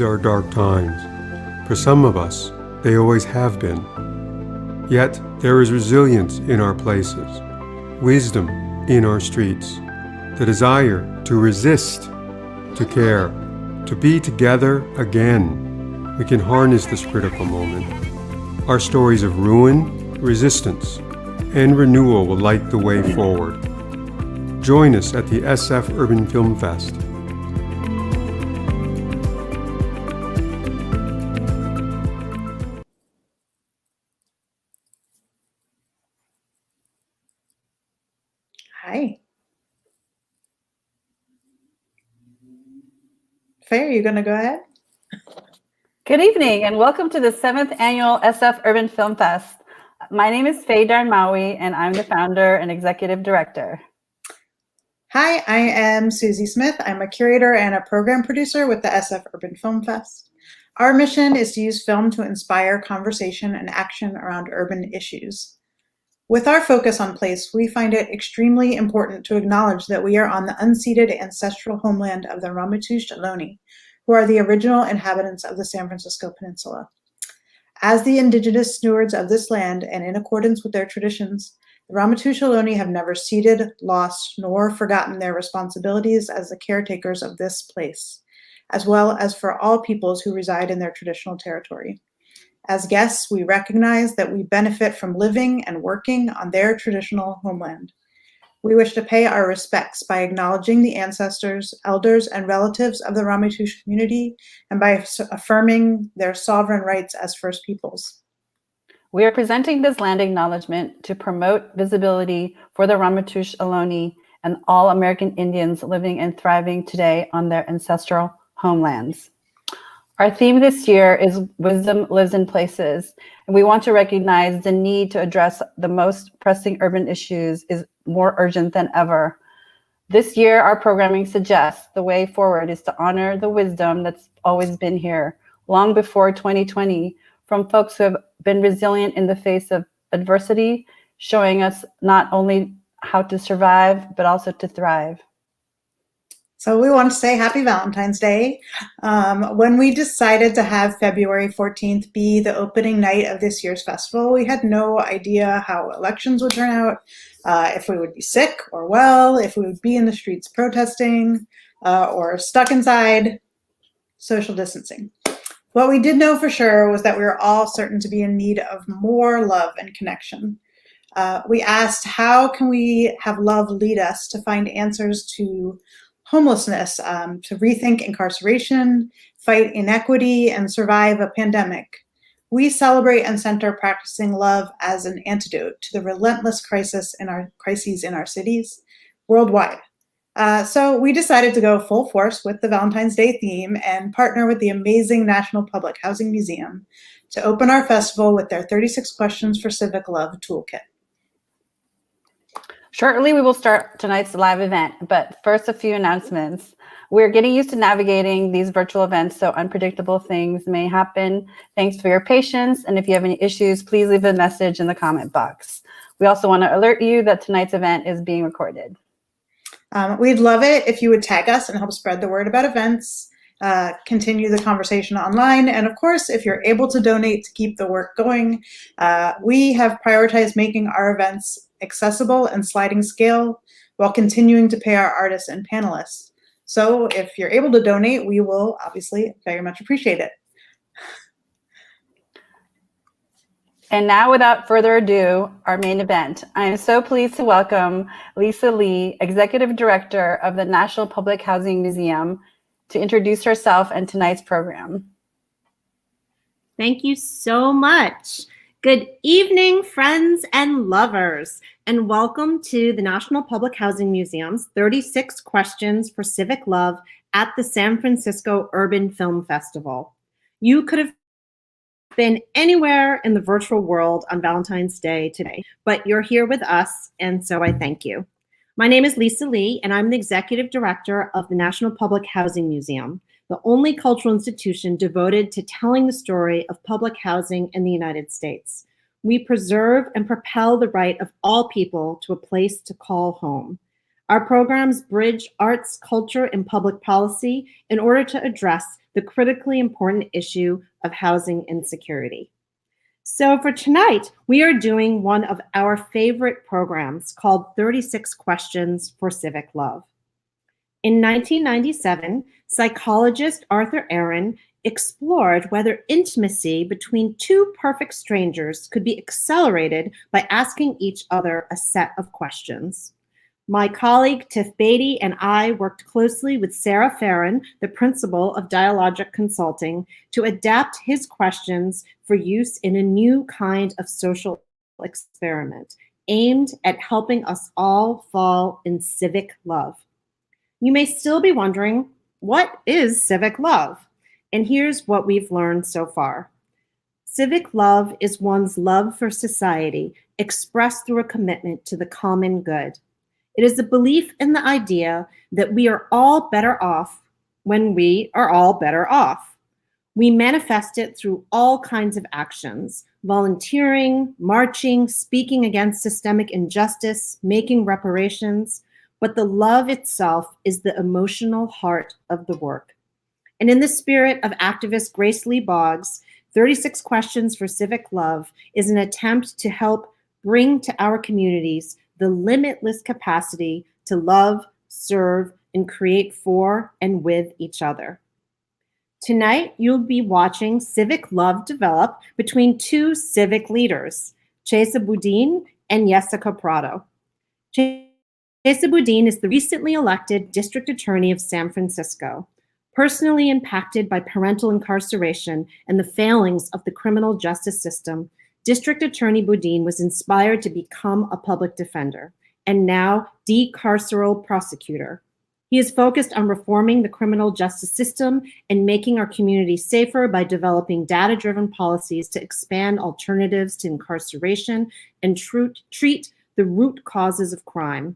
These are dark times. For some of us, they always have been. Yet, there is resilience in our places, wisdom in our streets, the desire to resist, to care, to be together again. We can harness this critical moment. Our stories of ruin, resistance, and renewal will light the way forward. Join us at the SF Urban Film Fest. Hi. Faye, are you going to go ahead? Good evening and welcome to the 7th Annual SF Urban Film Fest. My name is Faye Darnmawi and I'm the founder and executive director. Hi, I am Susie Smith. I'm a curator and a program producer with the SF Urban Film Fest. Our mission is to use film to inspire conversation and action around urban issues. With our focus on place, we find it extremely important to acknowledge that we are on the unceded ancestral homeland of the Ramaytush Ohlone, who are the original inhabitants of the San Francisco Peninsula. As the indigenous stewards of this land and in accordance with their traditions, the Ramaytush Ohlone have never ceded, lost, nor forgotten their responsibilities as the caretakers of this place, as well as for all peoples who reside in their traditional territory. As guests, we recognize that we benefit from living and working on their traditional homeland. We wish to pay our respects by acknowledging the ancestors, elders, and relatives of the Ramaytush community and by affirming their sovereign rights as First Peoples. We are presenting this land acknowledgement to promote visibility for the Ramaytush Ohlone and all American Indians living and thriving today on their ancestral homelands. Our theme this year is Wisdom Lives in Places, and we want to recognize the need to address the most pressing urban issues is more urgent than ever. This year, our programming suggests the way forward is to honor the wisdom that's always been here, long before 2020, from folks who have been resilient in the face of adversity, showing us not only how to survive, but also to thrive. So we want to say happy Valentine's Day. When we decided to have February 14th be the opening night of this year's festival, we had no idea how elections would turn out, if we would be sick or well, if we would be in the streets protesting, or stuck inside, social distancing. What we did know for sure was that we were all certain to be in need of more love and connection. We asked, how can we have love lead us to find answers to homelessness, to rethink incarceration, fight inequity, and survive a pandemic? We celebrate and center practicing love as an antidote to the relentless crises in our cities worldwide. So we decided to go full force with the Valentine's Day theme and partner with the amazing National Public Housing Museum to open our festival with their 36 Questions for Civic Love toolkit. Shortly, we will start tonight's live event, but first a few announcements. We're getting used to navigating these virtual events, so unpredictable things may happen. Thanks for your patience, and if you have any issues, please leave a message in the comment box. We also want to alert you that tonight's event is being recorded. We'd love it if you would tag us and help spread the word about events, continue the conversation online, and of course, if you're able to donate to keep the work going, we have prioritized making our events accessible and sliding scale while continuing to pay our artists and panelists. So if you're able to donate, we will obviously very much appreciate it. And now, without further ado, our main event. I am so pleased to welcome Lisa Lee, Executive Director of the National Public Housing Museum, to introduce herself and tonight's program. Thank you so much. Good evening, friends and lovers, and welcome to the National Public Housing Museum's 36 Questions for Civic Love at the San Francisco Urban Film Festival. You could have been anywhere in the virtual world on Valentine's Day today, but you're here with us, and so I thank you. My name is Lisa Lee, and I'm the Executive Director of the National Public Housing Museum, the only cultural institution devoted to telling the story of public housing in the United States. We preserve and propel the right of all people to a place to call home. Our programs bridge arts, culture, and public policy in order to address the critically important issue of housing insecurity. So for tonight, we are doing one of our favorite programs called 36 Questions for Civic Love. In 1997, psychologist Arthur Aaron explored whether intimacy between two perfect strangers could be accelerated by asking each other a set of questions. My colleague Tiff Beatty and I worked closely with Sarah Farron, the principal of Dialogic Consulting, to adapt his questions for use in a new kind of social experiment aimed at helping us all fall in civic love. You may still be wondering, what is civic love? And here's what we've learned so far. Civic love is one's love for society expressed through a commitment to the common good. It is a belief in the idea that we are all better off when we are all better off. We manifest it through all kinds of actions: volunteering, marching, speaking against systemic injustice, making reparations. But the love itself is the emotional heart of the work. And in the spirit of activist Grace Lee Boggs, 36 Questions for Civic Love is an attempt to help bring to our communities the limitless capacity to love, serve, and create for and with each other. Tonight, you'll be watching civic love develop between two civic leaders, Chesa Boudin and Yesica Prado. Chesa Boudin is the recently elected district attorney of San Francisco. Personally impacted by parental incarceration and the failings of the criminal justice system, District Attorney Boudin was inspired to become a public defender and now decarceral prosecutor. He is focused on reforming the criminal justice system and making our community safer by developing data-driven policies to expand alternatives to incarceration and treat the root causes of crime.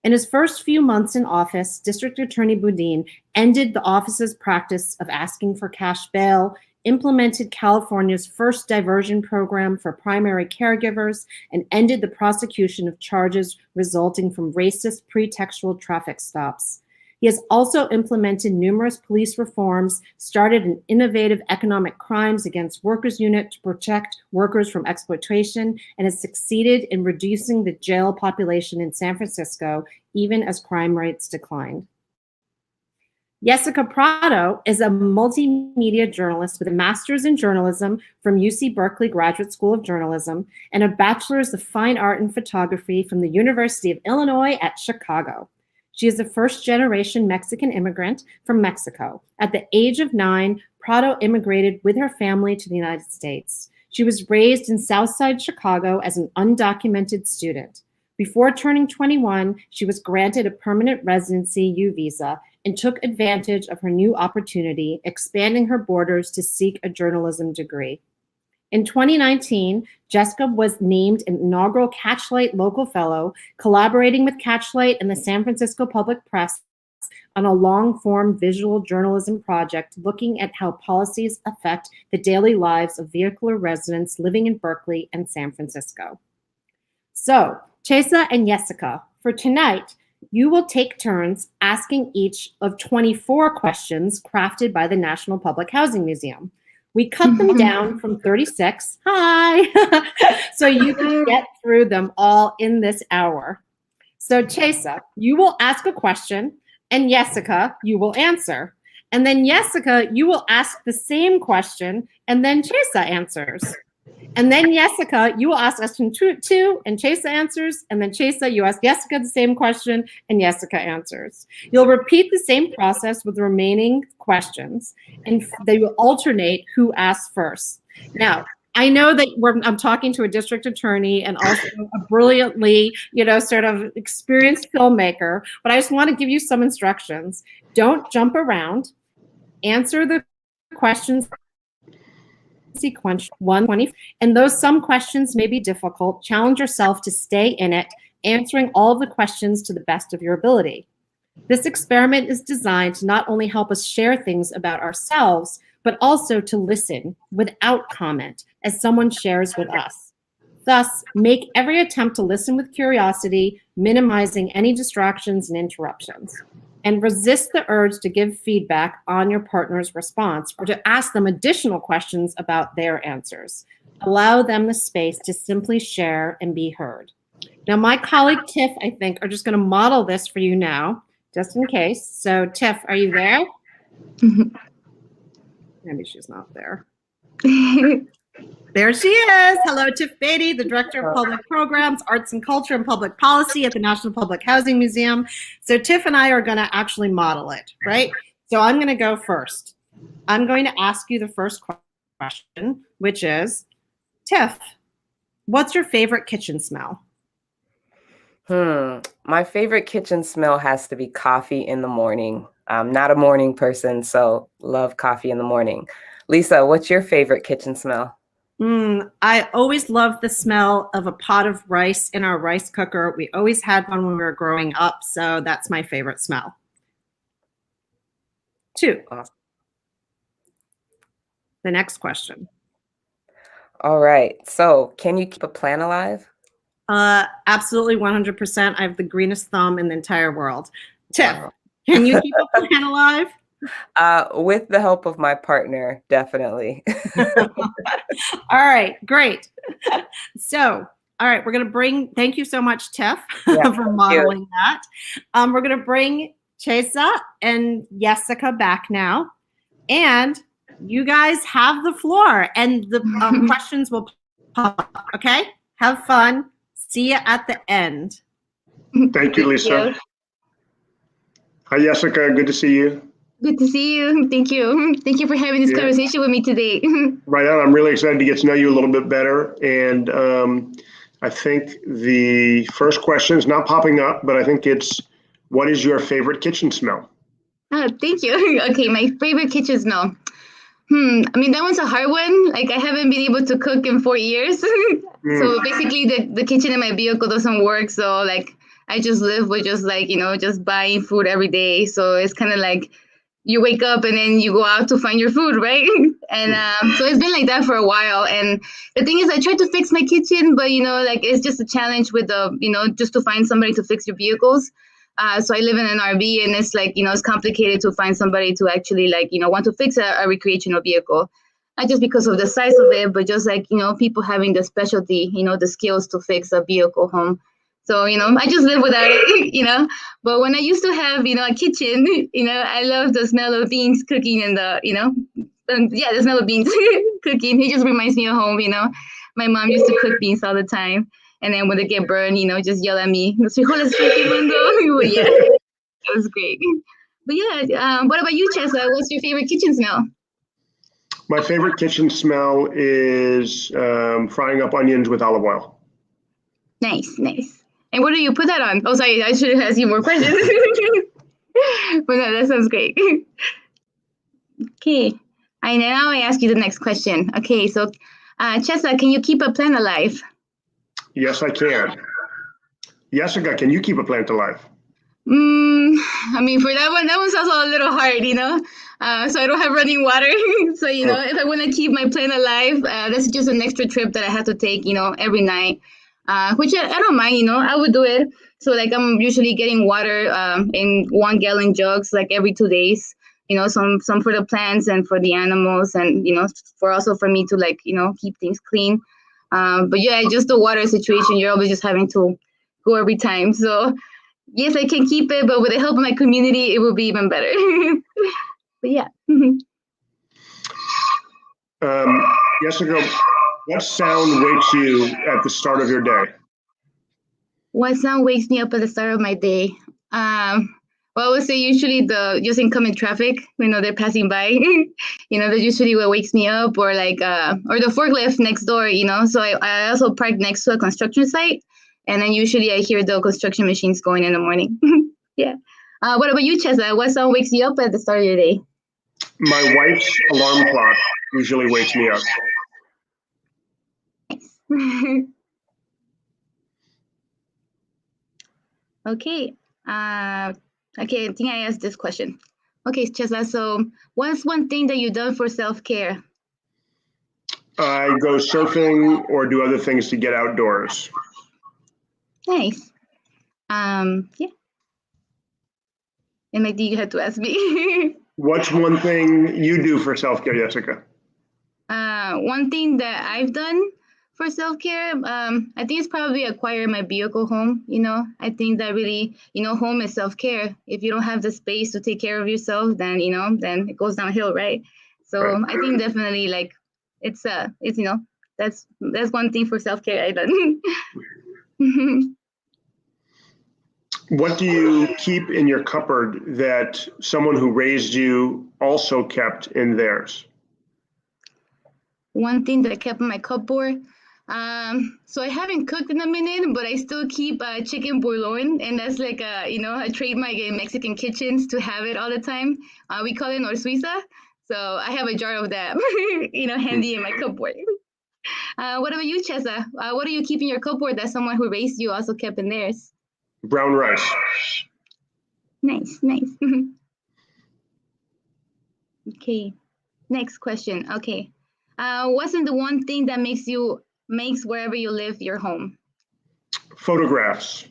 In his first few months in office, District Attorney Boudin ended the office's practice of asking for cash bail, implemented California's first diversion program for primary caregivers, and ended the prosecution of charges resulting from racist pretextual traffic stops. He has also implemented numerous police reforms, started an innovative economic crimes against workers unit to protect workers from exploitation, and has succeeded in reducing the jail population in San Francisco, even as crime rates declined. Yesica Prado is a multimedia journalist with a master's in journalism from UC Berkeley Graduate School of Journalism and a bachelor's of fine art and photography from the University of Illinois at Chicago. She is a first-generation Mexican immigrant from Mexico. At the age of 9, Prado immigrated with her family to the United States. She was raised in Southside Chicago as an undocumented student. Before turning 21, she was granted a permanent residency U visa and took advantage of her new opportunity, expanding her borders to seek a journalism degree. In 2019, Yesica was named an inaugural Catchlight Local Fellow, collaborating with Catchlight and the San Francisco Public Press on a long-form visual journalism project looking at how policies affect the daily lives of vehicular residents living in Berkeley and San Francisco. So, Chesa and Yesica, for tonight, you will take turns asking each of 24 questions crafted by the National Public Housing Museum. We cut them down from 36, so you can get through them all in this hour. So Chesa, you will ask a question, and Yesica, you will answer. And then Yesica, you will ask the same question, and then Chesa answers. And then Yesica, you will ask question two, and Chesa answers. And then Chesa, you ask Yesica the same question, and Yesica answers. You'll repeat the same process with the remaining questions, and they will alternate who asks first. Now, I know that I'm talking to a district attorney and also a brilliantly, sort of experienced filmmaker, but I just want to give you some instructions. Don't jump around. Answer the questions sequential 120, and though some questions may be difficult, challenge yourself to stay in it, answering all of the questions to the best of your ability. This experiment is designed to not only help us share things about ourselves, but also to listen without comment as someone shares with us. Thus, make every attempt to listen with curiosity, minimizing any distractions and interruptions. and resist the urge to give feedback on your partner's response or to ask them additional questions about their answers. Allow them the space to simply share and be heard. Now, my colleague Tiff, I think, are just going to model this for you now, just in case. So, Tiff, are you there? Maybe she's not there. There she is. Hello, Tiff Beatty, the Director of Public Programs, Arts and Culture and Public Policy at the National Public Housing Museum. So Tiff and I are going to actually model it, right? So I'm going to go first. I'm going to ask you the first question, which is, Tiff, what's your favorite kitchen smell? My favorite kitchen smell has to be coffee in the morning. I'm not a morning person, so love coffee in the morning. Lisa, what's your favorite kitchen smell? I always loved the smell of a pot of rice in our rice cooker. We always had one when we were growing up, so that's my favorite smell. 2. Awesome. The next question. All right. So can you keep a plant alive? Absolutely 100%. I have the greenest thumb in the entire world. Tiff, can you keep a plant alive? With the help of my partner, definitely. All right, great. So, all right, we're going to bring, thank you so much, Tiff, for modeling that. We're going to bring Chesa and Yesica back now. And you guys have the floor, and the questions will pop up, okay? Have fun. See you at the end. Thank you, Lisa. Hi, Yesica. Good to see you. Good to see you. Thank you. Thank you for having this conversation with me today. Right on. I'm really excited to get to know you a little bit better. And I think the first question is not popping up, but I think it's, what is your favorite kitchen smell? Thank you. Okay, my favorite kitchen smell. I mean, that one's a hard one. Like, I haven't been able to cook in 4 years. So basically the kitchen in my vehicle doesn't work. So like, I just live with just like, just buying food every day. So it's kind of like, you wake up and then you go out to find your food, right? And so it's been like that for a while. And the thing is, I tried to fix my kitchen, but, like it's just a challenge with the, just to find somebody to fix your vehicles. So I live in an RV, and it's like, it's complicated to find somebody to actually like, want to fix a recreational vehicle. Not just because of the size of it, but just like, people having the specialty, the skills to fix a vehicle home. So, I just live without it, But when I used to have, a kitchen, I love the smell of beans cooking and the, the smell of beans cooking. It just reminds me of home, My mom used to cook beans all the time. And then when they get burned, just yell at me. Yeah, it was great. But yeah, what about you, Chesa? What's your favorite kitchen smell? My favorite kitchen smell is frying up onions with olive oil. Nice. And what do you put that on? Oh, sorry, I should have asked you more questions. But no, that sounds great. Okay, and now I ask you the next question. Okay, so Chesa, can you keep a plant alive? Yes, I can. Jessica, can you keep a plant alive? I mean, for that one sounds a little hard, So I don't have running water. So, if I want to keep my plant alive, that's just an extra trip that I have to take, every night. Which I don't mind, I would do it. So like I'm usually getting water in 1 gallon jugs like every 2 days, some for the plants and for the animals, and, for me to like, keep things clean. But yeah, just the water situation, you're always just having to go every time. So yes, I can keep it, but with the help of my community, it will be even better. But yeah. Jessica, what sound wakes you at the start of your day? What sound wakes me up at the start of my day? Well, I would say usually the just incoming traffic, they're passing by. That's usually what wakes me up, or like, or the forklift next door, So I also park next to a construction site, and then usually I hear the construction machines going in the morning. Yeah. What about you, Chesa? What sound wakes you up at the start of your day? My wife's alarm clock usually wakes me up. Okay. Okay, I think I asked this question. Okay, Chesa, so what's one thing that you've done for self-care? I go surfing or do other things to get outdoors. Nice. Yeah. And I think you had to ask me. What's one thing you do for self-care, Yesica? One thing that I've done for self-care, I think it's probably acquire my vehicle home. I think that really, home is self-care. If you don't have the space to take care of yourself, then, then it goes downhill, right? So Right. I think definitely like it's that's one thing for self-care I've done. What do you keep in your cupboard that someone who raised you also kept in theirs? One thing that I kept in my cupboard. So I haven't cooked in a minute, but I still keep chicken bouillon, and that's like a trademark in Mexican kitchens to have it all the time. We call it Nor Suiza. So I have a jar of that, handy in my cupboard. What about you, Chesa? What do you keep in your cupboard that someone who raised you also kept in theirs? Brown rice. Nice. Okay, next question. Okay. What's the one thing that makes wherever you live your home? Photographs.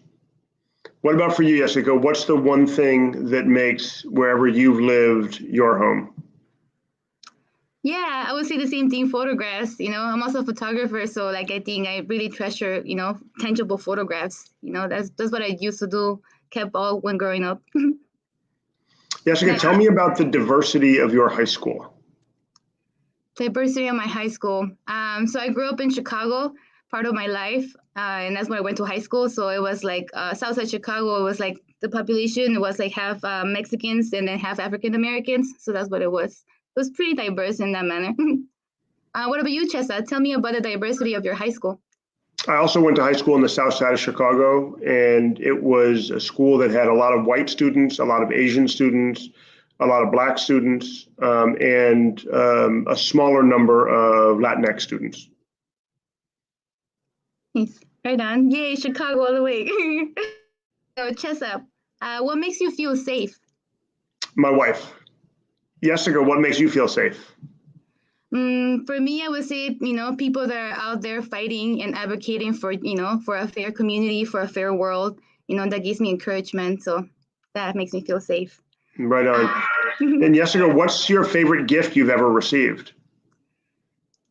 What about for you, Yesica? What's the one thing that makes wherever you've lived your home? Yeah, I would say the same thing, photographs. I'm also a photographer, so like I think I really treasure, tangible photographs. That's what I used to do, kept all when growing up. Yesica, tell me about the diversity of your high school. Diversity of my high school. So I grew up in Chicago, part of my life, and that's where I went to high school. So it was like Southside Chicago. It was like the population was like half Mexicans and then half African Americans. So that's what it was. It was pretty diverse in that manner. What about you, Chesa? Tell me about the diversity of your high school. I also went to high school in the south side of Chicago, and it was a school that had a lot of white students, a lot of Asian students, a lot of Black students, and a smaller number of Latinx students. Nice. Right on. Yay, Chicago all the way. So, Chesa, what makes you feel safe? My wife. Yesica, what makes you feel safe? For me, I would say, people that are out there fighting and advocating for, for a fair community, for a fair world, that gives me encouragement. So that makes me feel safe. Right on. And Yesica, what's your favorite gift you've ever received?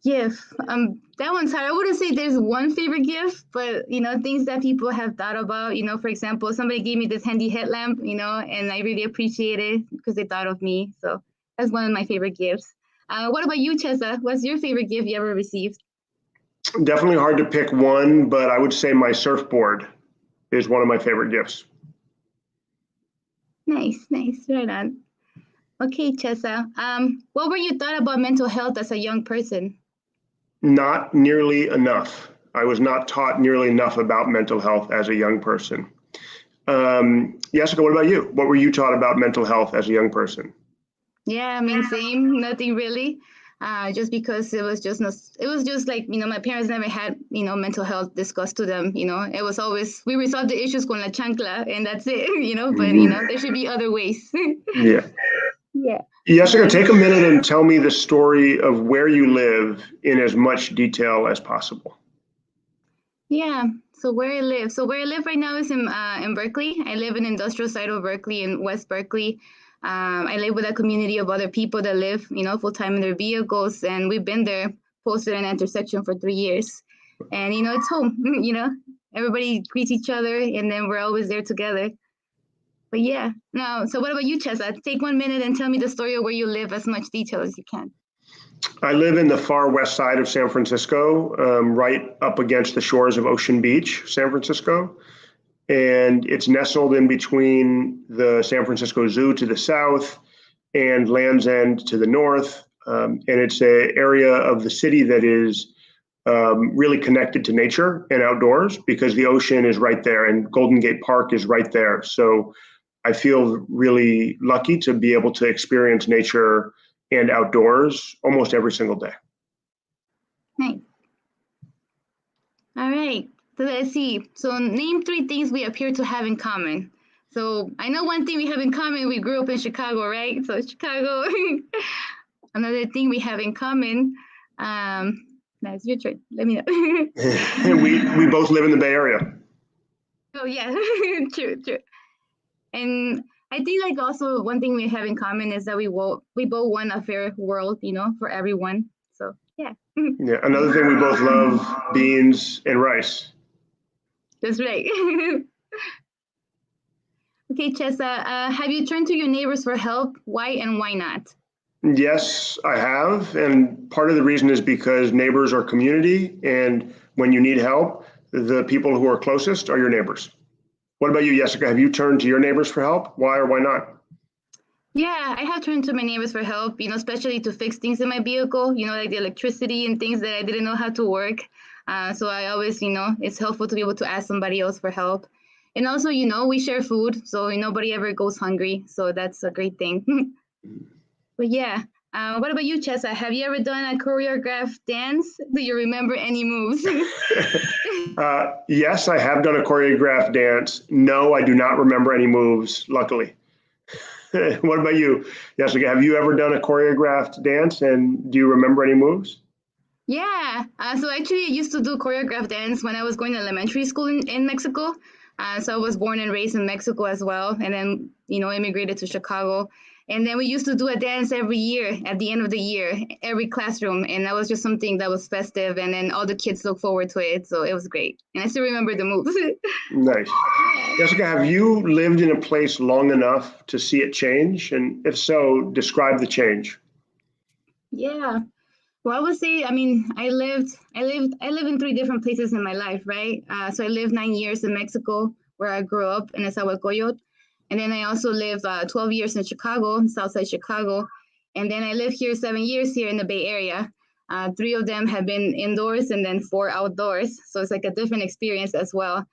Gift. That one's hard. I wouldn't say there's one favorite gift, but, things that people have thought about, for example, somebody gave me this handy headlamp, and I really appreciate it because they thought of me. So that's one of my favorite gifts. What about you, Chesa? What's your favorite gift you ever received? Definitely hard to pick one, but I would say my surfboard is one of my favorite gifts. Nice. Right on. Okay, Chesa. What were you thought about mental health as a young person? Not nearly enough. I was not taught nearly enough about mental health as a young person. Yesica, what about you? What were you taught about mental health as a young person? Yeah, same, nothing really. Just because it was just like, my parents never had, mental health discussed to them, it was always, we resolved the issues con la chancla and that's it, but, there should be other ways. Yeah. Yeah. Yesica, take a minute and tell me the story of where you live in as much detail as possible. Yeah. So where I live right now is in Berkeley. I live in industrial side of Berkeley in West Berkeley. I live with a community of other people that live, full time in their vehicles, and we've been there, posted an intersection for 3 years, and it's home. Everybody greets each other, and then we're always there together. But yeah, no. So what about you, Chesa? Take 1 minute and tell me the story of where you live, as much detail as you can. I live in the far west side of San Francisco, right up against the shores of Ocean Beach, San Francisco. And it's nestled in between the San Francisco Zoo to the south and Land's End to the north. And it's an area of the city that is really connected to nature and outdoors because the ocean is right there and Golden Gate Park is right there. So I feel really lucky to be able to experience nature and outdoors almost every single day. Nice. All right. So let's see. So name 3 things we appear to have in common. So I know one thing we have in common. We grew up in Chicago, right? So Chicago. Another thing we have in common. That's your turn. Let me know. we both live in the Bay Area. Oh yeah, true. And I think like also one thing we have in common is that we both want a fair world, for everyone. So yeah. Yeah. Another thing, we both love beans and rice. That's right. Okay, Chesa, have you turned to your neighbors for help? Why and why not? Yes, I have. And part of the reason is because neighbors are community. And when you need help, the people who are closest are your neighbors. What about you, Yesica? Have you turned to your neighbors for help? Why or why not? Yeah, I have turned to my neighbors for help, especially to fix things in my vehicle, like the electricity and things that I didn't know how to work. So I always, it's helpful to be able to ask somebody else for help. And also, we share food, so nobody ever goes hungry. So that's a great thing. But yeah, what about you, Chesa? Have you ever done a choreographed dance? Do you remember any moves? Yes, I have done a choreographed dance. No, I do not remember any moves, luckily. What about you, Yesica? Have you ever done a choreographed dance, and do you remember any moves? Yeah, so actually I used to do choreographed dance when I was going to elementary school in Mexico. So I was born and raised in Mexico as well, and then, immigrated to Chicago. And then we used to do a dance every year at the end of the year, every classroom. And that was just something that was festive. And then all the kids look forward to it. So it was great. And I still remember the moves. Nice. Jessica, have you lived in a place long enough to see it change? And if so, describe the change. Yeah. Well, I would say, I mean, I live in 3 different places in my life, right? So I lived 9 years in Mexico, where I grew up in Nezahualcóyotl. And then I also lived 12 years in Chicago, Southside Chicago. And then I lived here 7 years here in the Bay Area. 3 of them have been indoors and then 4 outdoors. So it's like a different experience as well.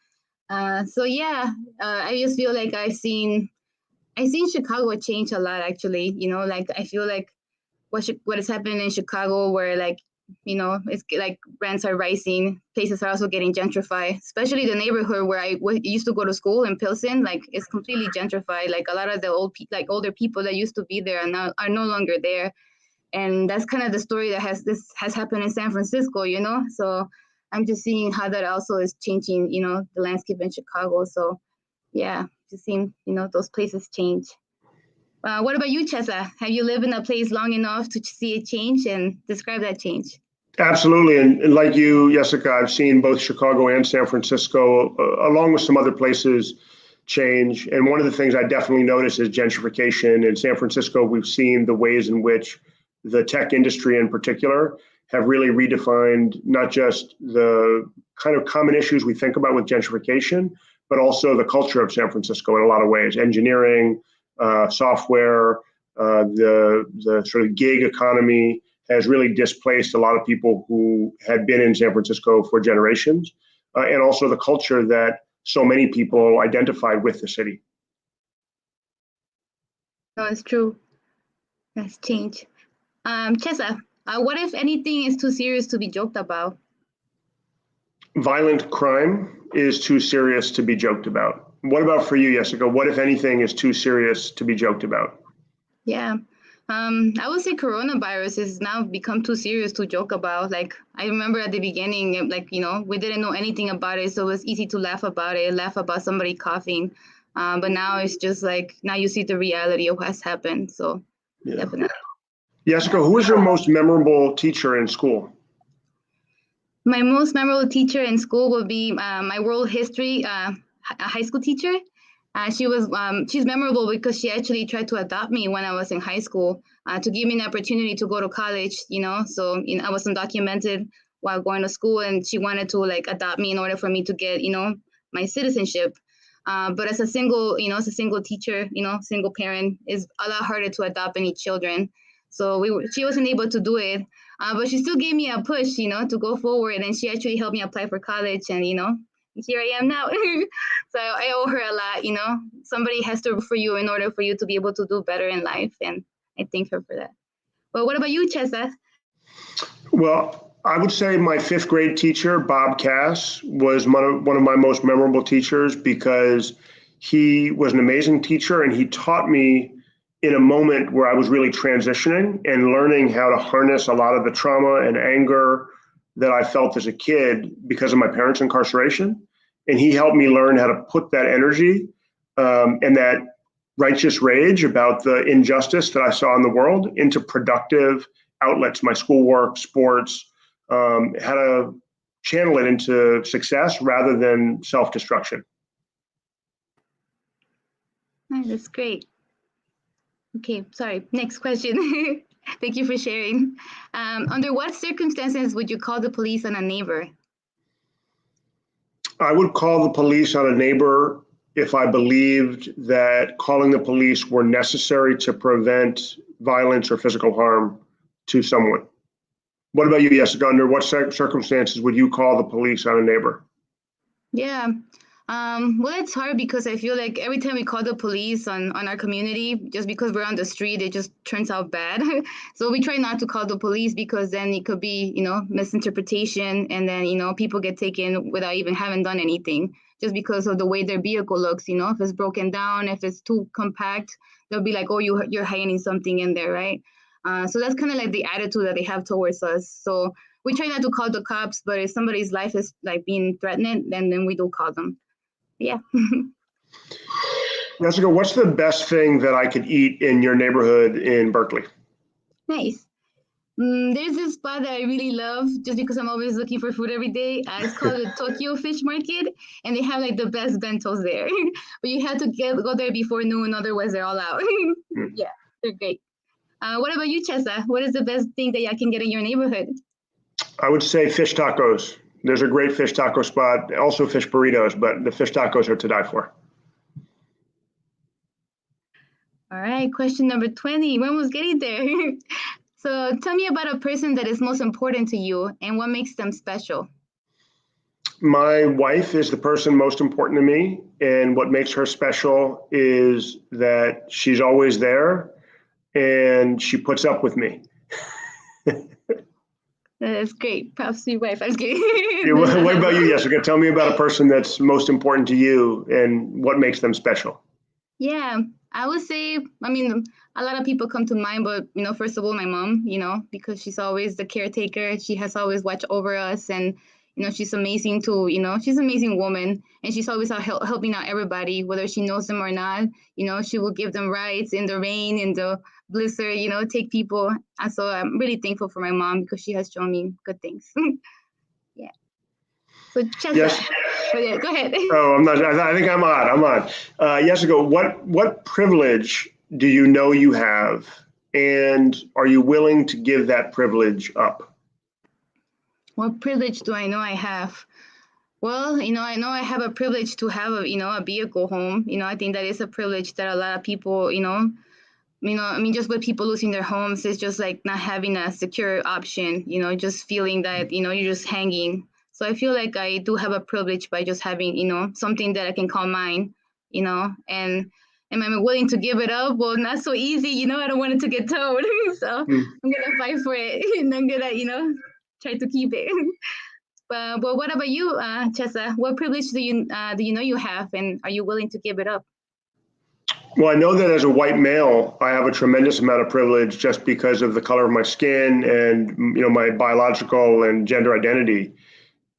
So yeah, I just feel like I've seen Chicago change a lot, actually. Like I feel like what is happening in Chicago, where it's like rents are rising, places are also getting gentrified, especially the neighborhood where I used to go to school in Pilsen. Like it's completely gentrified. Like a lot of the older people that used to be there are no longer there, and that's kind of the story that has happened in San Francisco. So I'm just seeing how that also is changing, the landscape in Chicago. So yeah, just seeing those places change. What about you, Chesa? Have you lived in a place long enough to see it change, and describe that change? Absolutely. And like you, Yesica, I've seen both Chicago and San Francisco, along with some other places, change. And one of the things I definitely notice is gentrification. In San Francisco, we've seen the ways in which the tech industry in particular have really redefined not just the kind of common issues we think about with gentrification, but also the culture of San Francisco in a lot of ways. Engineering, software, the sort of gig economy has really displaced a lot of people who had been in San Francisco for generations, and also the culture that so many people identified with the city. No, it's true. That's change. Chesa, what if anything is too serious to be joked about? Violent crime is too serious to be joked about. What about for you, Yesica? What, if anything, is too serious to be joked about? Yeah. I would say coronavirus has now become too serious to joke about. Like, I remember at the beginning, we didn't know anything about it, so it was easy to laugh about it, laugh about somebody coughing. But now it's just like, now you see the reality of what's happened. So yeah. Definitely. Yesica, who was your most memorable teacher in school? My most memorable teacher in school would be my world history high school teacher. She's memorable because she actually tried to adopt me when I was in high school, to give me an opportunity to go to college, so I was undocumented while going to school, and she wanted to adopt me in order for me to get, my citizenship. But as a single teacher, single parent, is a lot harder to adopt any children. So she wasn't able to do it, but she still gave me a push, to go forward, and she actually helped me apply for college, and here I am now. So I owe her a lot. Somebody has to root for you in order for you to be able to do better in life, and I thank her for that. But what about you, Chesa? Well, I would say my 5th grade teacher, Bob Cass, was one of my most memorable teachers, because he was an amazing teacher, and he taught me in a moment where I was really transitioning and learning how to harness a lot of the trauma and anger that I felt as a kid because of my parents' incarceration. And he helped me learn how to put that energy and that righteous rage about the injustice that I saw in the world into productive outlets, my schoolwork, sports, how to channel it into success rather than self-destruction. Oh, that's great. Okay, sorry. Next question. Thank you for sharing. Under what circumstances would you call the police on a neighbor? I would call the police on a neighbor if I believed that calling the police were necessary to prevent violence or physical harm to someone. What about you, Yesica? Under what circumstances would you call the police on a neighbor? Yeah. Well, it's hard because I feel like every time we call the police on our community, just because we're on the street, it just turns out bad. So we try not to call the police because then it could be, misinterpretation, and then, people get taken without even having done anything, just because of the way their vehicle looks. If it's broken down, if it's too compact, they'll be like, oh, you're hiding something in there, right? So that's kind of like the attitude that they have towards us. So we try not to call the cops, but if somebody's life is like being threatened, then we do call them. Yeah. Yesica, what's the best thing that I could eat in your neighborhood in Berkeley? Nice. There's this spot that I really love just because I'm always looking for food every day. It's called the Tokyo Fish Market, and they have like the best bentos there. But you have to go there before noon, otherwise they're all out. Yeah, they're great. What about you, Chesa? What is the best thing that y'all can get in your neighborhood? I would say fish tacos. There's a great fish taco spot, also fish burritos, but the fish tacos are to die for. All right, question number 20. We're almost getting there. So tell me about a person that is most important to you and what makes them special. My wife is the person most important to me, and what makes her special is that she's always there and she puts up with me. That's great. Props to your wife. I was kidding. What about you, Yesica? Tell me about a person that's most important to you and what makes them special. Yeah, I would say, a lot of people come to mind, but, first of all, my mom, because she's always the caretaker. She has always watched over us, and, she's amazing too. She's an amazing woman, and she's always out helping out everybody, whether she knows them or not. She will give them rides in the rain, in the blizzard, take people. And so I'm really thankful for my mom because she has shown me good things. Yeah. So Chesa, Yes. Yeah, go ahead. Oh, I'm not. I think I'm on. Yesica, what privilege do you know you have, and are you willing to give that privilege up? What privilege do I know I have? Well, I know I have a privilege to have a vehicle home. I think that is a privilege that a lot of people, just with people losing their homes, it's just like not having a secure option, just feeling that, you're just hanging. So I feel like I do have a privilege by just having, something that I can call mine, and am I willing to give it up? Well, not so easy, I don't want it to get towed. So I'm going to fight for it, and I'm going to, try to keep it. But what about you, Chesa? What privilege do you know you have, and are you willing to give it up? Well, I know that as a white male, I have a tremendous amount of privilege just because of the color of my skin and, my biological and gender identity.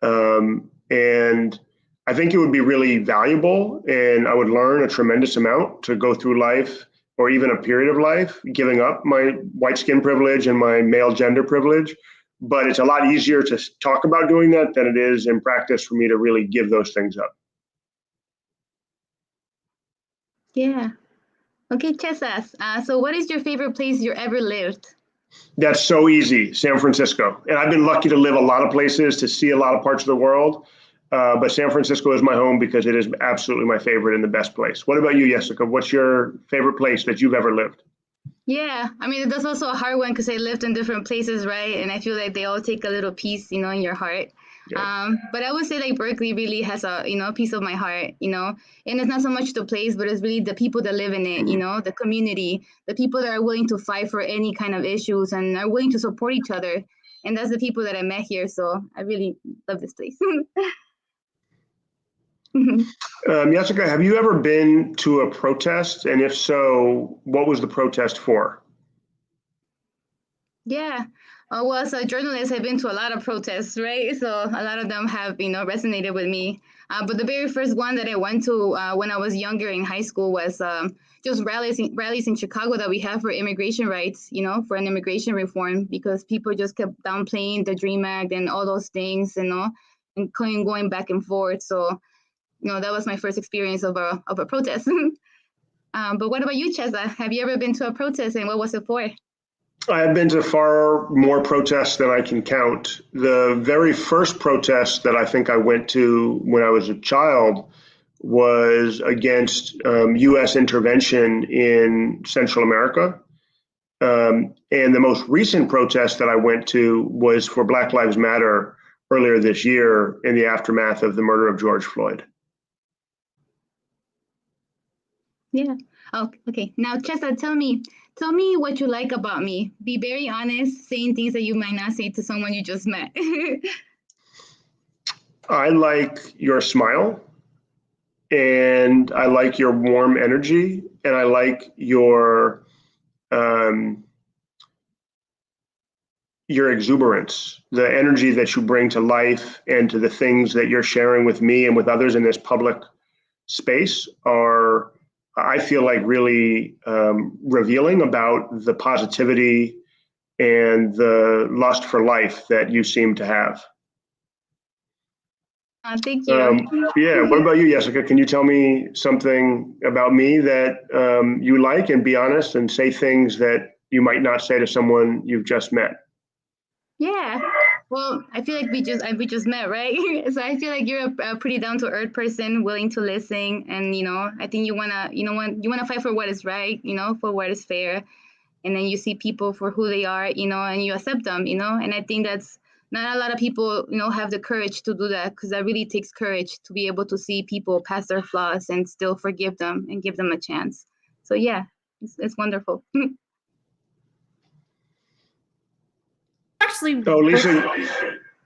And I think it would be really valuable, and I would learn a tremendous amount to go through life, or even a period of life, giving up my white skin privilege and my male gender privilege. But it's a lot easier to talk about doing that than it is in practice for me to really give those things up. Yeah. Okay, Chesa. So what is your favorite place you ever lived? That's so easy, San Francisco. And I've been lucky to live a lot of places, to see a lot of parts of the world. But San Francisco is my home because it is absolutely my favorite and the best place. What about you, Yesica? What's your favorite place that you've ever lived? Yeah, that's also a hard one because I lived in different places, right? And I feel like they all take a little piece, in your heart. Yeah. But I would say like Berkeley really has a, piece of my heart, and it's not so much the place, but it's really the people that live in it, the community, the people that are willing to fight for any kind of issues and are willing to support each other. And that's the people that I met here. So I really love this place. Yesica, have you ever been to a protest? And if so, what was the protest for? Yeah. Well, as a journalist, I've been to a lot of protests, right? So a lot of them have, resonated with me. But the very first one that I went to when I was younger in high school was just rallies in Chicago that we have for immigration rights, for an immigration reform, because people just kept downplaying the DREAM Act and all those things, and going back and forth. So, that was my first experience of a protest. But what about you, Chesa? Have you ever been to a protest, and what was it for? I've been to far more protests than I can count. The very first protest that I think I went to when I was a child was against U.S. intervention in Central America. And the most recent protest that I went to was for Black Lives Matter earlier this year in the aftermath of the murder of George Floyd. Yeah. Oh, okay. Now, Chesa, tell me what you like about me. Be very honest, saying things that you might not say to someone you just met. I like your smile, and I like your warm energy, and I like your exuberance, the energy that you bring to life and to the things that you're sharing with me and with others in this public space are, I feel like, really revealing about the positivity and the lust for life that you seem to have. Thank you. Yeah. What about you, Yesica? Can you tell me something about me that you like, and be honest and say things that you might not say to someone you've just met? Yeah. Well, I feel like we just met, right? So I feel like you're a pretty down to earth person, willing to listen, and I think you wanna fight for what is right, for what is fair, and then you see people for who they are, and you accept them, and I think that's not a lot of people, have the courage to do that, because that really takes courage to be able to see people past their flaws and still forgive them and give them a chance. So yeah, it's wonderful. Actually, Oh, Lisa.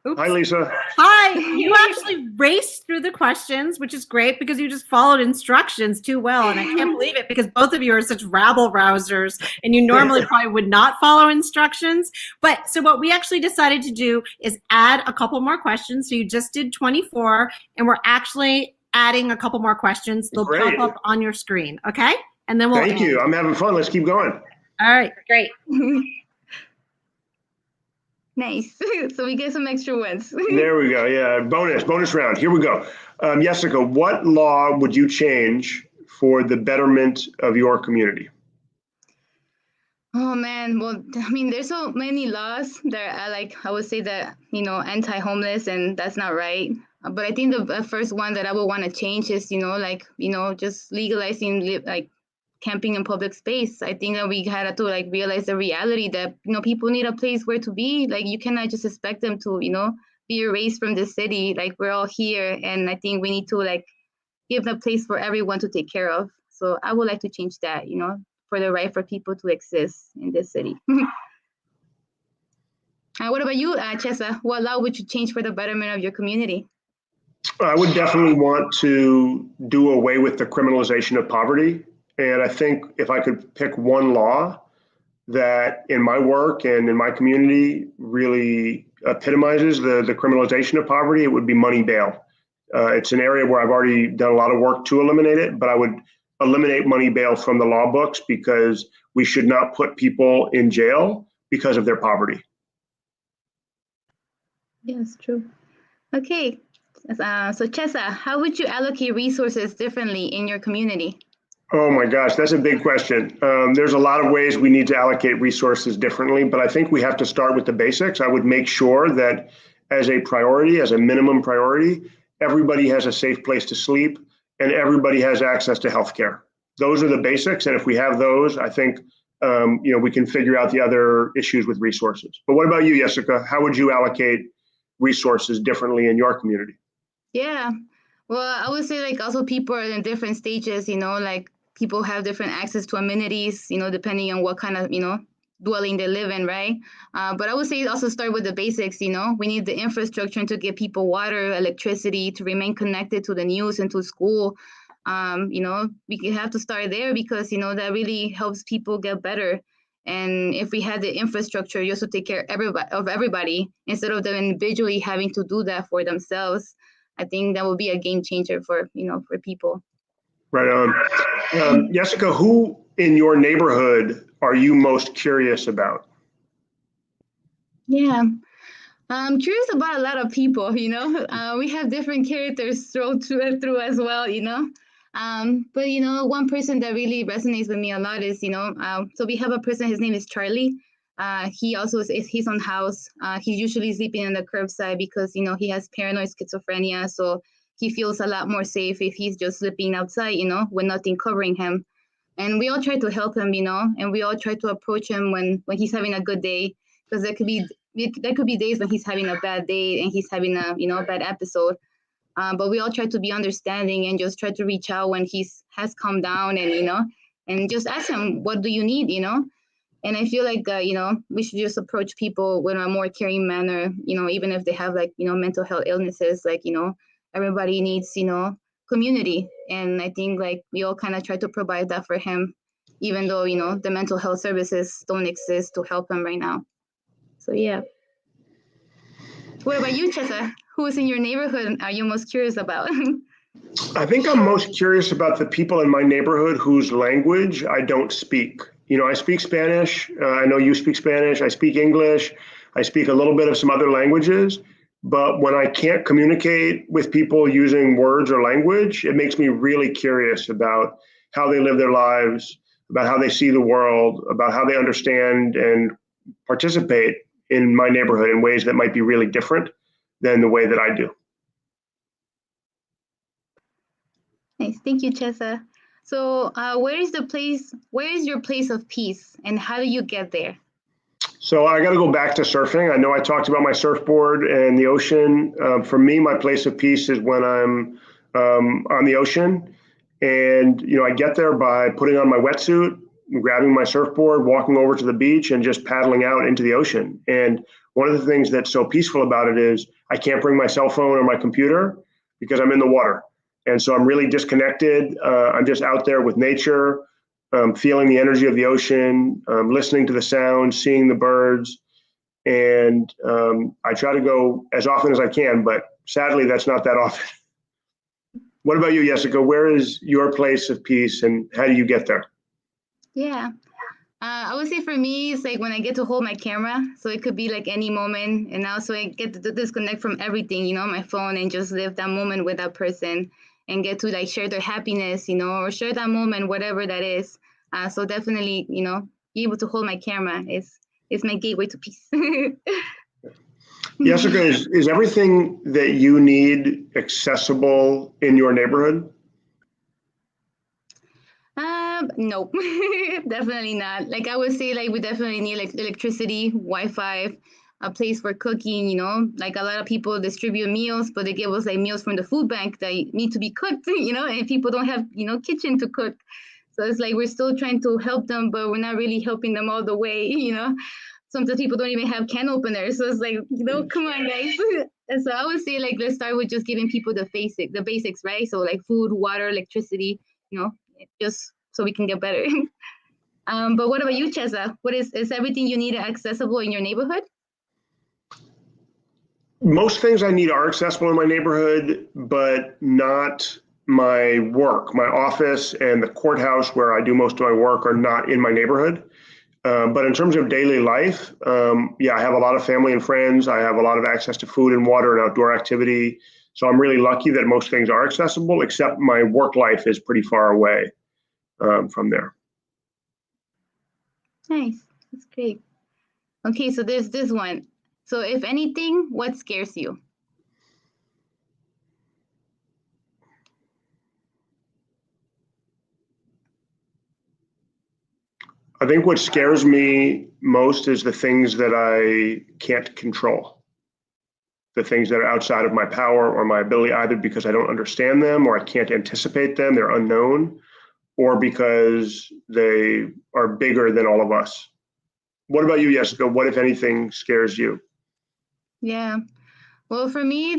oops. Hi, Lisa. Hi, you actually raced through the questions, which is great because you just followed instructions too well. And I can't believe it, because both of you are such rabble rousers and you normally probably would not follow instructions. But so what we actually decided to do is add a couple more questions. So you just did 24, and we're actually adding a couple more questions. They'll Great. pop up on your screen. Okay. And then we'll Thank you. I'm having fun. Let's keep going. All right, great. Nice. So we get some extra ones. There we go. Yeah. Bonus round. Here we go. Yesica, what law would you change for the betterment of your community? Oh man, well, I mean, there's so many laws that I would say that, anti-homeless, and that's not right. But I think the first one that I would want to change is, just legalizing camping in public space. I think that we had to realize the reality that, people need a place where to be. Like, you cannot just expect them to, be erased from the city. Like, we're all here, and I think we need to give a place for everyone to take care of. So I would like to change that, for the right for people to exist in this city. What about you, Chesa? What law would you change for the betterment of your community? I would definitely want to do away with the criminalization of poverty. And I think if I could pick one law that in my work and in my community really epitomizes the criminalization of poverty, it would be money bail. It's an area where I've already done a lot of work to eliminate it, but I would eliminate money bail from the law books, because we should not put people in jail because of their poverty. Yes, true. Okay. So Chesa, how would you allocate resources differently in your community? Oh my gosh, that's a big question. There's a lot of ways we need to allocate resources differently, but I think we have to start with the basics. I would make sure that as a priority, as a minimum priority, everybody has a safe place to sleep and everybody has access to healthcare. Those are the basics. And if we have those, I think we can figure out the other issues with resources. But what about you, Yesica? How would you allocate resources differently in your community? Yeah. Well, I would say also people are in different stages, people have different access to amenities, depending on what kind of, dwelling they live in, right? But I would say also start with the basics, we need the infrastructure to give people water, electricity, to remain connected to the news and to school. We have to start there because, that really helps people get better. And if we had the infrastructure just to take care of everybody instead of them individually having to do that for themselves, I think that would be a game changer for people. Right on. Yesica, who in your neighborhood are you most curious about? Yeah. I'm curious about a lot of people, we have different characters through as well, but one person that really resonates with me a lot is, so we have a person, his name is Charlie. He also is his own house. He's usually sleeping on the curbside because, he has paranoid schizophrenia. So he feels a lot more safe if he's just sleeping outside, with nothing covering him. And we all try to help him, and we all try to approach him when he's having a good day, because there could be days when he's having a bad day and he's having a bad episode. But we all try to be understanding and just try to reach out when has calmed down, and just ask him, what do you need, And I feel like, we should just approach people with a more caring manner, even if they have mental health illnesses, everybody needs, community. And I think we all kind of try to provide that for him, even though, the mental health services don't exist to help him right now. So, yeah. What about you, Chesa? Who's in your neighborhood are you most curious about? I think I'm most curious about the people in my neighborhood whose language I don't speak. I speak Spanish. I know you speak Spanish. I speak English. I speak a little bit of some other languages. But when I can't communicate with people using words or language, it makes me really curious about how they live their lives, about how they see the world, about how they understand and participate in my neighborhood in ways that might be really different than the way that I do. Nice. Thank you, Chesa. So where is your place of peace, and how do you get there? So I got to go back to surfing. I know I talked about my surfboard and the ocean. For me, my place of peace is when I'm on the ocean, and I get there by putting on my wetsuit, grabbing my surfboard, walking over to the beach, and just paddling out into the ocean. And one of the things that's so peaceful about it is I can't bring my cell phone or my computer because I'm in the water. And so I'm really disconnected. I'm just out there with nature, feeling the energy of the ocean, listening to the sounds, seeing the birds. And I try to go as often as I can, but sadly, that's not that often. What about you, Yesica? Where is your place of peace, and how do you get there? Yeah. I would say for me, it's when I get to hold my camera. So it could be any moment. And also I get to disconnect from everything, my phone, and just live that moment with that person and get to share their happiness, or share that moment, whatever that is. So definitely, be able to hold my camera is my gateway to peace. Yesica, is everything that you need accessible in your neighborhood? Nope, definitely not. I would say we definitely need electricity, Wi-Fi, a place for cooking, a lot of people distribute meals, but they give us meals from the food bank that need to be cooked, and people don't have, kitchen to cook. So it's we're still trying to help them, but we're not really helping them all the way, Sometimes people don't even have can openers. So it's come on, guys. And so I would say let's start with just giving people the basics, right? So food, water, electricity, just so we can get better. But what about you, Chesa? Is everything you need accessible in your neighborhood? Most things I need are accessible in my neighborhood, but not my work. My office and the courthouse where I do most of my work are not in my neighborhood. But in terms of daily life, I have a lot of family and friends. I have a lot of access to food and water and outdoor activity. So I'm really lucky that most things are accessible, except my work life is pretty far away from there. Nice. That's great. Okay, so there's this one. So if anything, what scares you? I think what scares me most is the things that I can't control, the things that are outside of my power or my ability, either because I don't understand them or I can't anticipate them, they're unknown, or because they are bigger than all of us. What about you, Yesica? What, if anything, scares you? Yeah. Well, for me,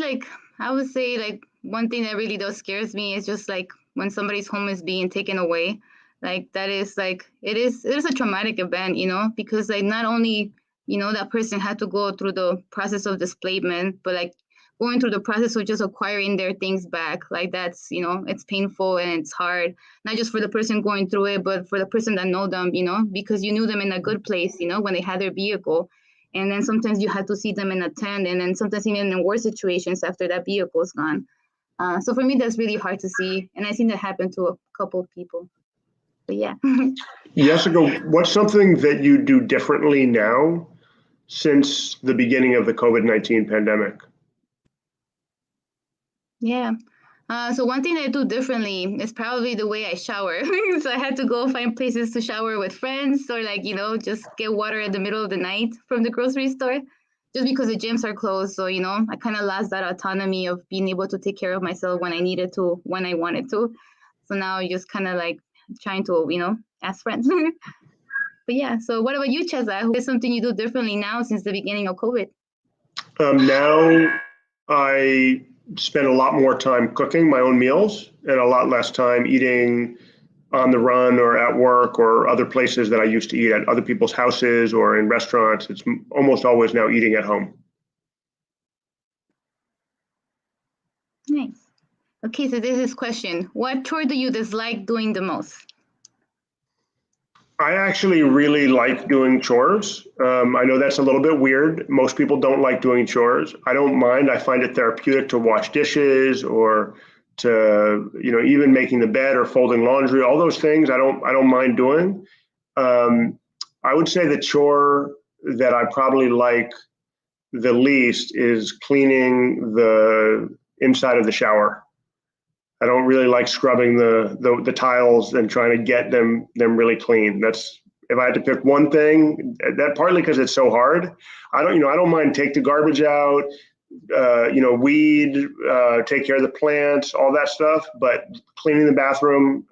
I would say one thing that really does scares me is just when somebody's home is being taken away. Like that is like, it is a traumatic event, because like not only, that person had to go through the process of displacement, but like going through the process of just acquiring their things back. Like that's, it's painful and it's hard, not just for the person going through it, but for the person that know them, because you knew them in a good place, when they had their vehicle. And then sometimes you had to see them in a tent, and then sometimes even in worse situations after that vehicle's gone. So for me, that's really hard to see. And I've seen that happen to a couple of people. But yeah. Yesica, what's something that you do differently now since the beginning of the COVID-19 pandemic? Yeah. So one thing that I do differently is probably the way I shower. So I had to go find places to shower with friends, or like, just get water in the middle of the night from the grocery store, just because the gyms are closed. So, I kind of lost that autonomy of being able to take care of myself when I needed to, when I wanted to. So now I just kind of like trying to, ask friends. But yeah, so what about you, Chesa? What is something you do differently now since the beginning of COVID? Now I spend a lot more time cooking my own meals and a lot less time eating on the run or at work or other places that I used to eat at other people's houses or in restaurants. It's almost always now eating at home. Nice. Okay, so this is question. What chore do you dislike doing the most? I actually really like doing chores. I know that's a little bit weird. Most people don't like doing chores. I don't mind. I find it therapeutic to wash dishes or to, even making the bed or folding laundry. All those things I don't mind doing. I would say the chore that I probably like the least is cleaning the inside of the shower. I don't really like scrubbing the tiles and trying to get them really clean. That's, if I had to pick one thing, that partly because it's so hard. I don't mind take the garbage out, weed, take care of the plants, all that stuff. But cleaning the bathroom,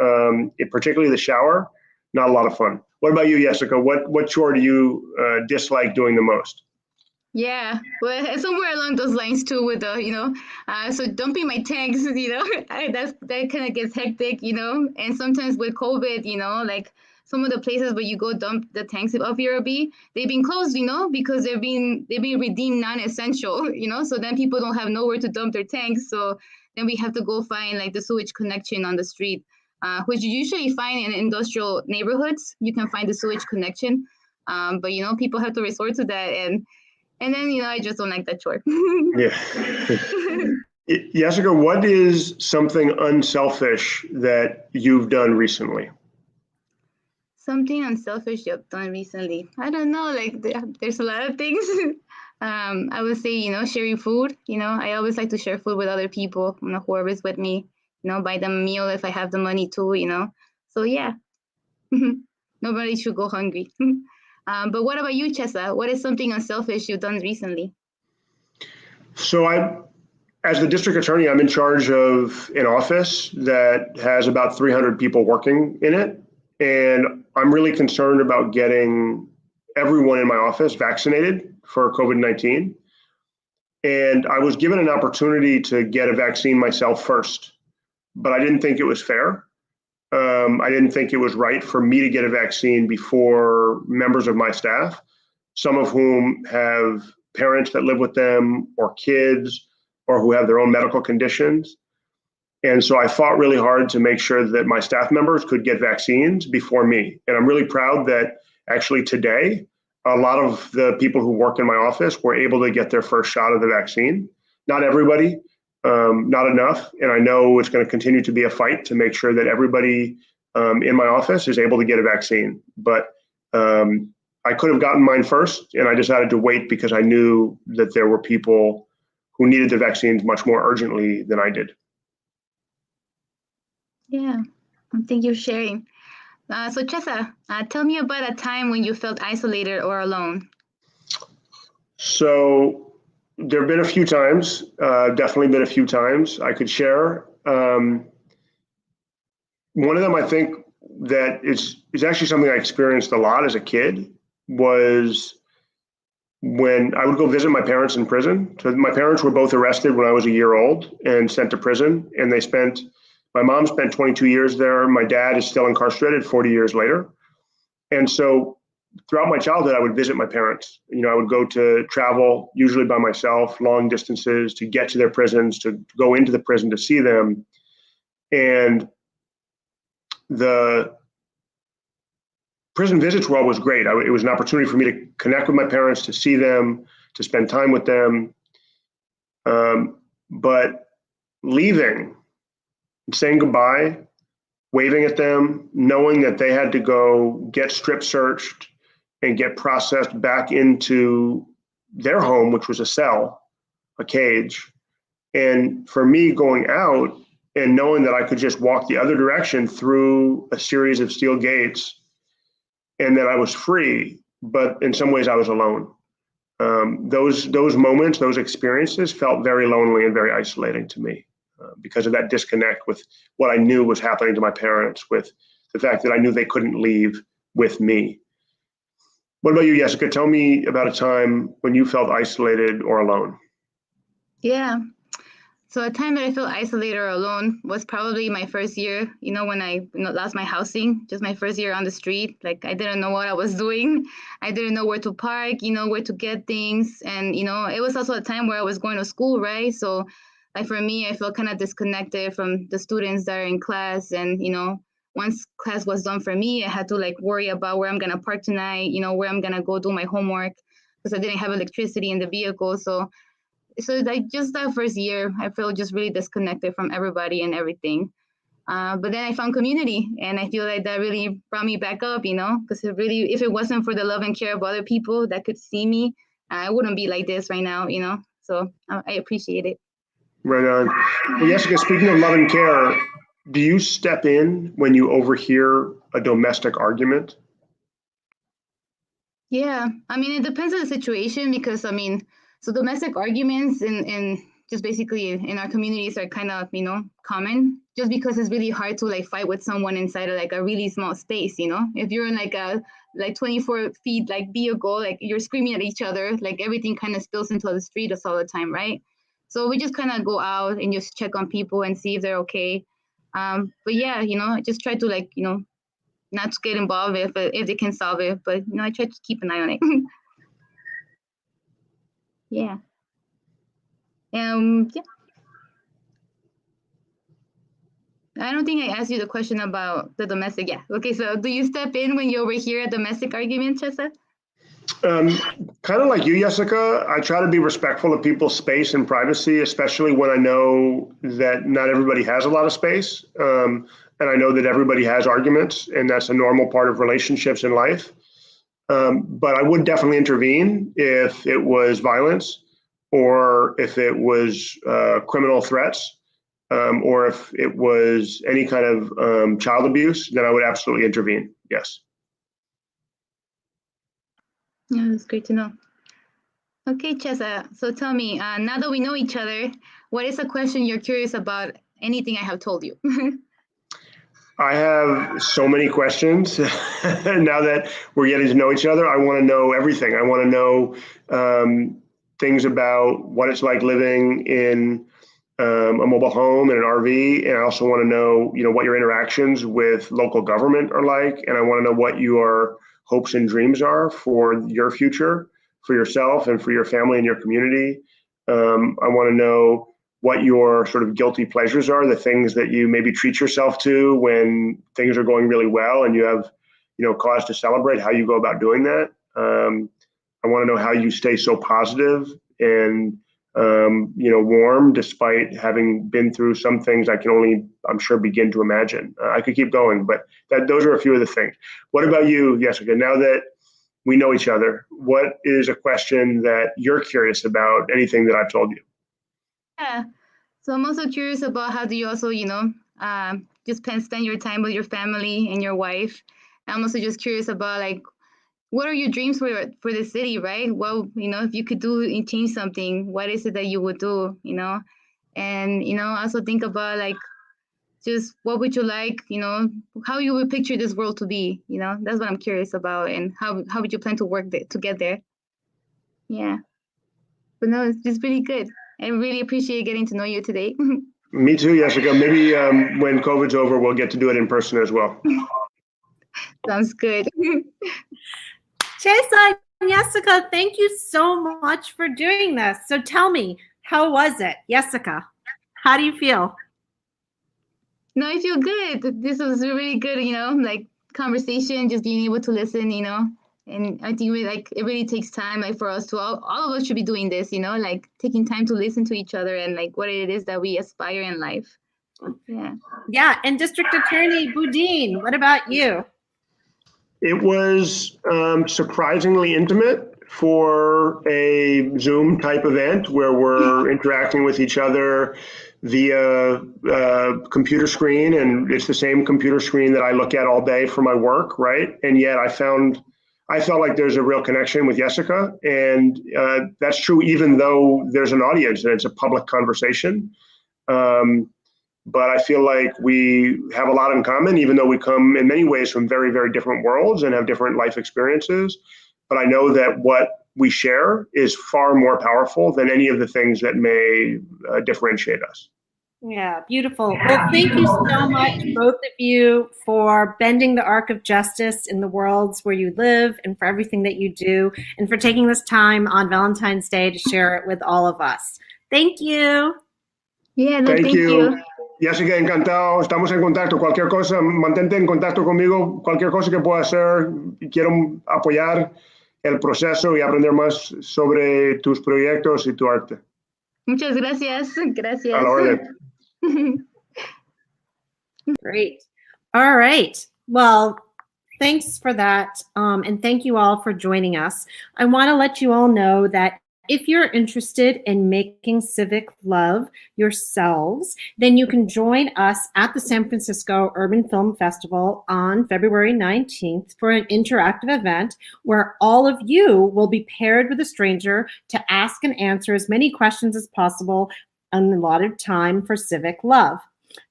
particularly the shower, not a lot of fun. What about you, Yesica? What chore do you dislike doing the most? Yeah, well, somewhere along those lines too, with the, so dumping my tanks, that kind of gets hectic, and sometimes with COVID, like some of the places where you go dump the tanks of ERB, they've been closed, because they've been redeemed non-essential, so then people don't have nowhere to dump their tanks, so then we have to go find like the sewage connection on the street, which you usually find in industrial neighborhoods. You can find the sewage connection, but people have to resort to that, and then, I just don't like that chore. Yeah. Yesica, what is something unselfish that you've done recently? Something unselfish you've done recently. I don't know, like there's a lot of things. I would say, sharing food. I always like to share food with other people, whoever's with me, buy them a meal if I have the money to, So yeah, nobody should go hungry. But what about you, Chesa? What is something unselfish you've done recently? So as the district attorney, I'm in charge of an office that has about 300 people working in it. And I'm really concerned about getting everyone in my office vaccinated for COVID-19. And I was given an opportunity to get a vaccine myself first, but I didn't think it was fair. I didn't think it was right for me to get a vaccine before members of my staff, some of whom have parents that live with them or kids or who have their own medical conditions. And so I fought really hard to make sure that my staff members could get vaccines before me. And I'm really proud that actually today, a lot of the people who work in my office were able to get their first shot of the vaccine. Not everybody. Not enough. And I know it's going to continue to be a fight to make sure that everybody in my office is able to get a vaccine. But I could have gotten mine first, and I decided to wait because I knew that there were people who needed the vaccines much more urgently than I did. Yeah, thank you for sharing. So Chesa, tell me about a time when you felt isolated or alone. So there have been a few times, definitely been a few times I could share. One of them, I think, that is actually something I experienced a lot as a kid was when I would go visit my parents in prison. So my parents were both arrested when I was a year old and sent to prison, and they spent My mom spent 22 years there. My dad is still incarcerated 40 years later. And so throughout my childhood, I would visit my parents. I would go to travel, usually by myself, long distances to get to their prisons, to go into the prison to see them. And the prison visits world was great. It was an opportunity for me to connect with my parents, to see them, to spend time with them. But leaving, saying goodbye, waving at them, knowing that they had to go get strip searched and get processed back into their home, which was a cell, a cage. And for me going out and knowing that I could just walk the other direction through a series of steel gates and that I was free, but in some ways I was alone. Those moments, those experiences felt very lonely and very isolating to me because of that disconnect with what I knew was happening to my parents, with the fact that I knew they couldn't leave with me. What about you, Yesica? Tell me about a time when you felt isolated or alone. Yeah. So a time that I felt isolated or alone was probably my first year, when I lost my housing, just my first year on the street. Like, I didn't know what I was doing. I didn't know where to park, where to get things. And, it was also a time where I was going to school, right? So like for me, I felt kind of disconnected from the students that are in class. And, once class was done for me, I had to like worry about where I'm going to park tonight, where I'm going to go do my homework because I didn't have electricity in the vehicle. So like just that first year, I felt just really disconnected from everybody and everything. But then I found community, and I feel like that really brought me back up, because if it wasn't for the love and care of other people that could see me, I wouldn't be like this right now, So I appreciate it. Right on. Well, Yesica, speaking of love and care, do you step in when you overhear a domestic argument? Yeah, I mean, it depends on the situation because, so domestic arguments and just basically in our communities are kind of, common just because it's really hard to like fight with someone inside of like a really small space, If you're in like a 24 feet like vehicle, like you're screaming at each other, like everything kind of spills into the street all the time, right? So we just kind of go out and just check on people and see if they're okay. But yeah, just try to like, not to get involved if they can solve it, but I try to keep an eye on it. Yeah. Yeah. I don't think I asked you the question about the domestic. Yeah. Okay. So do you step in when you overhear a domestic argument, Chesa? Kind of like you, Yesica, I try to be respectful of people's space and privacy, especially when I know that not everybody has a lot of space. And I know that everybody has arguments, and that's a normal part of relationships in life. But I would definitely intervene if it was violence or if it was criminal threats or if it was any kind of child abuse, then I would absolutely intervene. Yes. Yeah, that's great to know. Okay, Chesa. So tell me, now that we know each other, what is a question you're curious about anything I have told you? I have so many questions. Now that we're getting to know each other, I want to know everything. I want to know things about what it's like living in a mobile home and an RV. And I also want to know, what your interactions with local government are like. And I want to know what your hopes and dreams are for your future, for yourself and for your family and your community. I want to know what your sort of guilty pleasures are, the things that you maybe treat yourself to when things are going really well and you have, cause to celebrate, how you go about doing that. I want to know how you stay so positive and, warm despite having been through some things I can only, I'm sure, begin to imagine. I could keep going, but those are a few of the things. What about you, Yesica? Now that we know each other, what is a question that you're curious about, anything that I've told you? Yeah. So I'm also curious about how do you also, just spend your time with your family and your wife. I'm also just curious about like, what are your dreams for the city, right? Well, if you could do and change something, what is it that you would do, And, also think about like, just what would you like, how you would picture this world to be, That's what I'm curious about. And how would you plan to work to get there? Yeah. But no, it's just really good. I really appreciate getting to know you today. Me too, Yesica. Maybe when COVID's over, we'll get to do it in person as well. Sounds good. Chesa and Yesica, thank you so much for doing this. So tell me, how was it? Yesica, how do you feel? No, I feel good. This was really good, like conversation, just being able to listen, and I think it really takes time, like for us to all of us should be doing this, like taking time to listen to each other and like what it is that we aspire in life. Yeah. Yeah, and District Attorney Boudin, what about you? It was surprisingly intimate for a Zoom type event where we're interacting with each other via computer screen, and it's the same computer screen that I look at all day for my work, right? And yet I felt like there's a real connection with Yesica, and that's true even though there's an audience and it's a public conversation. But I feel like we have a lot in common, even though we come in many ways from very, very different worlds and have different life experiences. But I know that what we share is far more powerful than any of the things that may differentiate us. Yeah, beautiful. Well, thank you so much, both of you, for bending the arc of justice in the worlds where you live and for everything that you do, and for taking this time on Valentine's Day to share it with all of us. Thank you. Yeah, no, Thank you. Yesica, encantado. Estamos en contacto. Cualquier cosa, mantente en contacto conmigo. Cualquier cosa que pueda hacer, quiero apoyar el proceso y aprender más sobre tus proyectos y tu arte. Muchas gracias. Gracias. A la orden. Great. All right. Well, thanks for that. And thank you all for joining us. I want to let you all know that if you're interested in making civic love yourselves, then you can join us at the San Francisco Urban Film Festival on February 19th for an interactive event where all of you will be paired with a stranger to ask and answer as many questions as possible in a lot of time for civic love.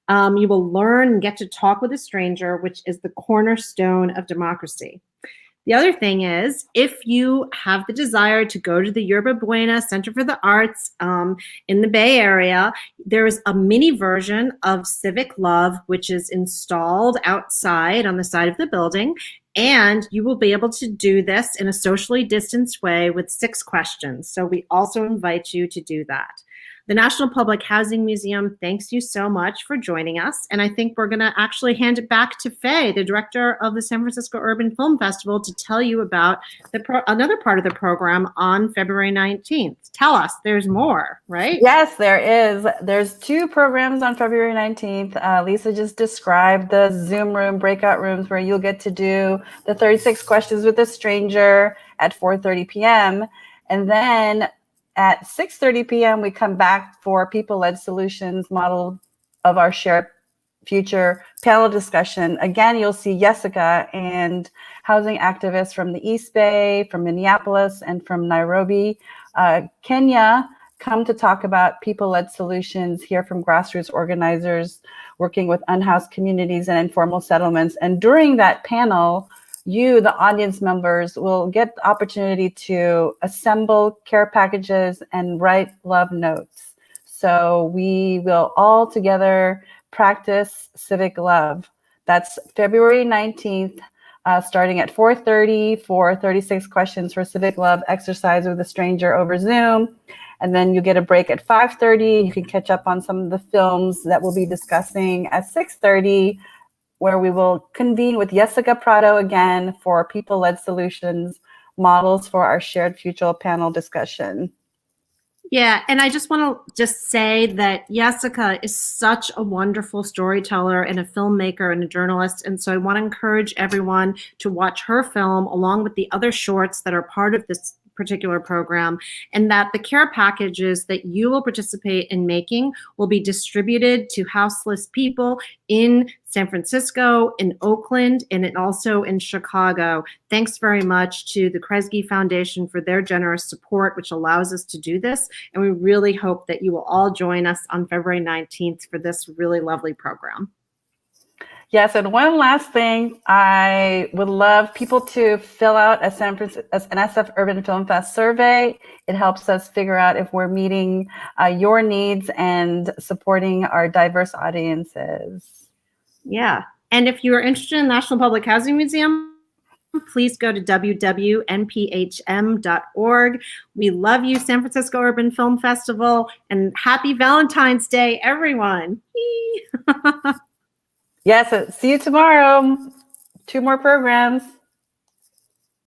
You will learn and get to talk with a stranger, which is the cornerstone of democracy. The other thing is, if you have the desire to go to the Yerba Buena Center for the Arts in the Bay Area, there's a mini version of Civic Love, which is installed outside on the side of the building. And you will be able to do this in a socially distanced way with 6 questions. So we also invite you to do that. The National Public Housing Museum thanks you so much for joining us. And I think we're going to actually hand it back to Faye, the director of the San Francisco Urban Film Festival, to tell you about another part of the program on February 19th. Tell us, there's more, right? Yes, there is. There's 2 programs on February 19th. Lisa just described the Zoom room, breakout rooms, where you'll get to do the 36 questions with a stranger at 4:30 p.m. And then at 6:30 p.m., we come back for people-led solutions model of our shared future panel discussion. Again, you'll see Yesica and housing activists from the East Bay, from Minneapolis, and from Nairobi, Kenya, come to talk about people-led solutions, hear from grassroots organizers working with unhoused communities and informal settlements. And during that panel, you, the audience members, will get the opportunity to assemble care packages and write love notes. So we will all together practice civic love. That's February 19th, starting at 4:30 for 36 questions for civic love exercise with a stranger over Zoom. And then you get a break at 5:30. You can catch up on some of the films that we'll be discussing at 6:30, where we will convene with Yesica Prado again for people-led solutions models for our shared future panel discussion. Yeah, and I just want to say that Yesica is such a wonderful storyteller and a filmmaker and a journalist. And so I want to encourage everyone to watch her film along with the other shorts that are part of this particular program, and that the care packages that you will participate in making will be distributed to houseless people in San Francisco, in Oakland, and also in Chicago. Thanks very much to the Kresge Foundation for their generous support, which allows us to do this. And we really hope that you will all join us on February 19th for this really lovely program. Yes, and one last thing, I would love people to fill out an SF Urban Film Fest survey. It helps us figure out if we're meeting your needs and supporting our diverse audiences. Yeah. And if you are interested in the National Public Housing Museum, please go to www.nphm.org. We love you, San Francisco Urban Film Festival, and happy Valentine's Day, everyone. Yes, see you tomorrow. 2 more programs.